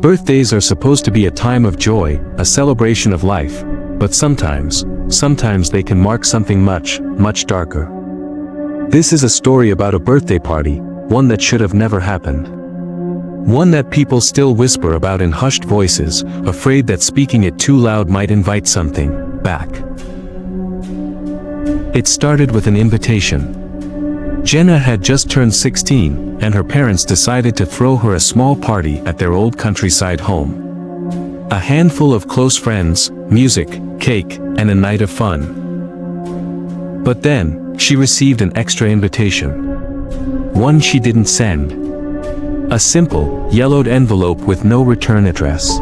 Birthdays are supposed to be a time of joy, a celebration of life, but sometimes they can mark something much, much darker. This is a story about a birthday party, one that should have never happened. One that people still whisper about in hushed voices, afraid that speaking it too loud might invite something back. It started with an invitation. Jenna had just turned 16, and her parents decided to throw her a small party at their old countryside home. A handful of close friends, music, cake, and a night of fun. But then, she received an extra invitation. One she didn't send. A simple, yellowed envelope with no return address.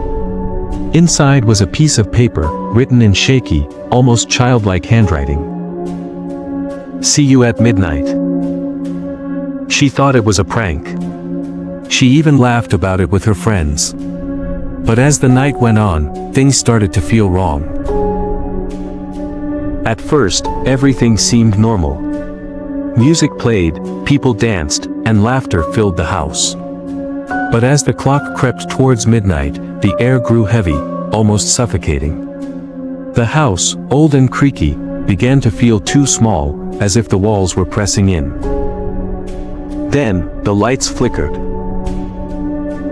Inside was a piece of paper, written in shaky, almost childlike handwriting. "See you at midnight." She thought it was a prank. She even laughed about it with her friends. But as the night went on, things started to feel wrong. At first, everything seemed normal. Music played, people danced, and laughter filled the house. But as the clock crept towards midnight, the air grew heavy, almost suffocating. The house, old and creaky, began to feel too small, as if the walls were pressing in. Then, the lights flickered.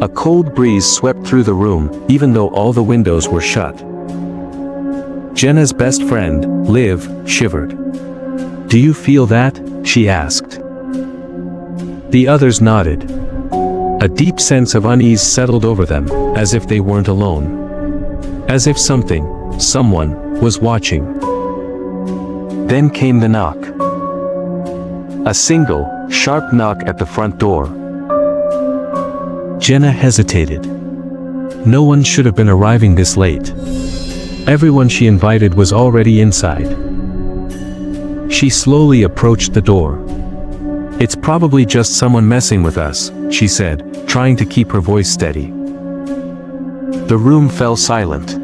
A cold breeze swept through the room, even though all the windows were shut. Jenna's best friend, Liv, shivered. "Do you feel that?" she asked. The others nodded. A deep sense of unease settled over them, as if they weren't alone. As if someone, was watching. Then came the knock. A single, sharp knock at the front door. Jenna hesitated. No one should have been arriving this late. Everyone she invited was already inside. She slowly approached the door. "It's probably just someone messing with us," she said, trying to keep her voice steady. The room fell silent.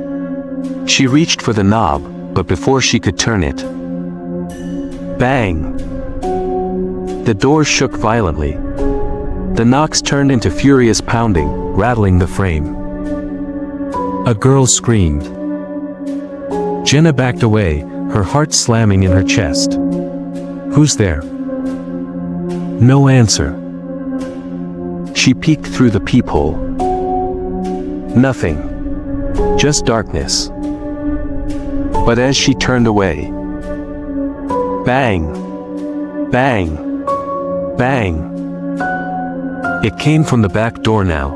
She reached for the knob, but before she could turn it, bang! The door shook violently. The knocks turned into furious pounding, rattling the frame. A girl screamed. Jenna backed away, her heart slamming in her chest. "Who's there?" No answer. She peeked through the peephole. Nothing. Just darkness. But as she turned away, bang! Bang! Bang! It came from the back door now.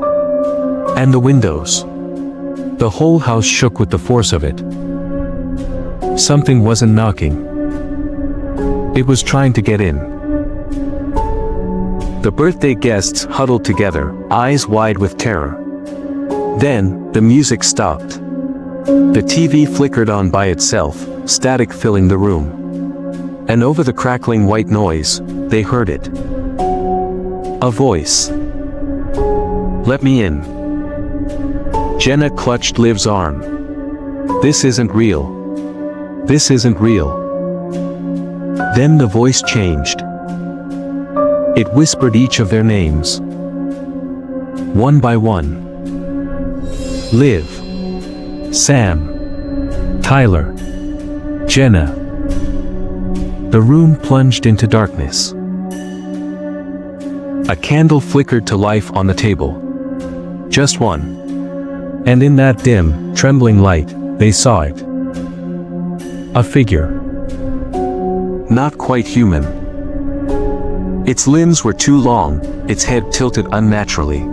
And the windows. The whole house shook with the force of it. Something wasn't knocking. It was trying to get in. The birthday guests huddled together, eyes wide with terror. Then, the music stopped. The TV flickered on by itself, static filling the room. And over the crackling white noise, they heard it. A voice. "Let me in." Jenna clutched Liv's arm. "This isn't real. This isn't real." Then the voice changed. It whispered each of their names. One by one. Liv. Sam. Tyler. Jenna. The room plunged into darkness. A candle flickered to life on the table. Just one. And in that dim, trembling light, they saw it. A figure. Not quite human. Its limbs were too long, its head tilted unnaturally.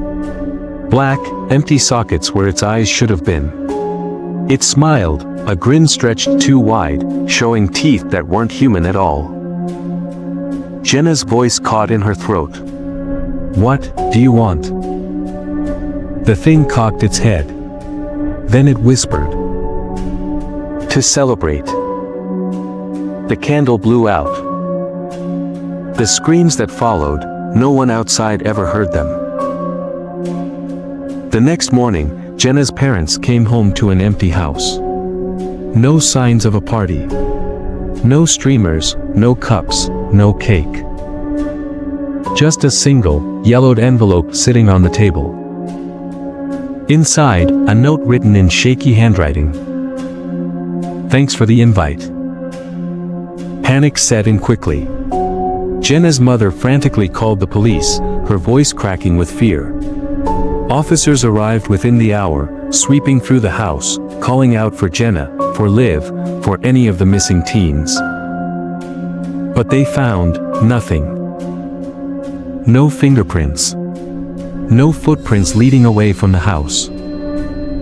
Black, empty sockets where its eyes should have been. It smiled, a grin stretched too wide, showing teeth that weren't human at all. Jenna's voice caught in her throat. "What do you want?" The thing cocked its head. Then it whispered. "To celebrate." The candle blew out. The screams that followed, no one outside ever heard them. The next morning, Jenna's parents came home to an empty house. No signs of a party. No streamers, no cups, no cake. Just a single, yellowed envelope sitting on the table. Inside, a note written in shaky handwriting. "Thanks for the invite." Panic set in quickly. Jenna's mother frantically called the police, her voice cracking with fear. Officers arrived within the hour, sweeping through the house, calling out for Jenna, for Liv, for any of the missing teens. But they found nothing. No fingerprints. No footprints leading away from the house.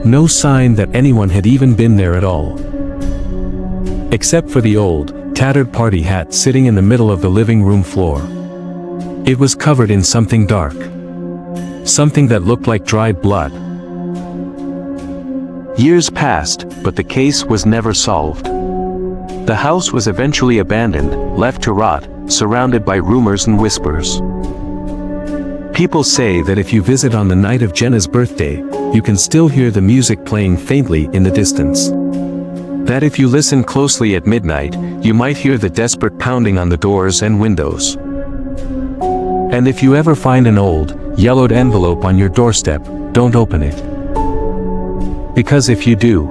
No sign that anyone had even been there at all. Except for the old, tattered party hat sitting in the middle of the living room floor. It was covered in something dark. Something that looked like dried blood. Years passed, but the case was never solved. The house was eventually abandoned, left to rot, surrounded by rumors and whispers. People say that if you visit on the night of Jenna's birthday, you can still hear the music playing faintly in the distance. That if you listen closely at midnight, you might hear the desperate pounding on the doors and windows. And if you ever find an old, yellowed envelope on your doorstep, don't open it. Because if you do,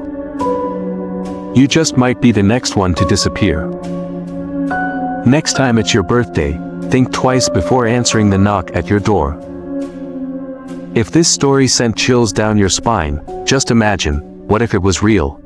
you just might be the next one to disappear. Next time it's your birthday, think twice before answering the knock at your door. If this story sent chills down your spine, just imagine, what if it was real?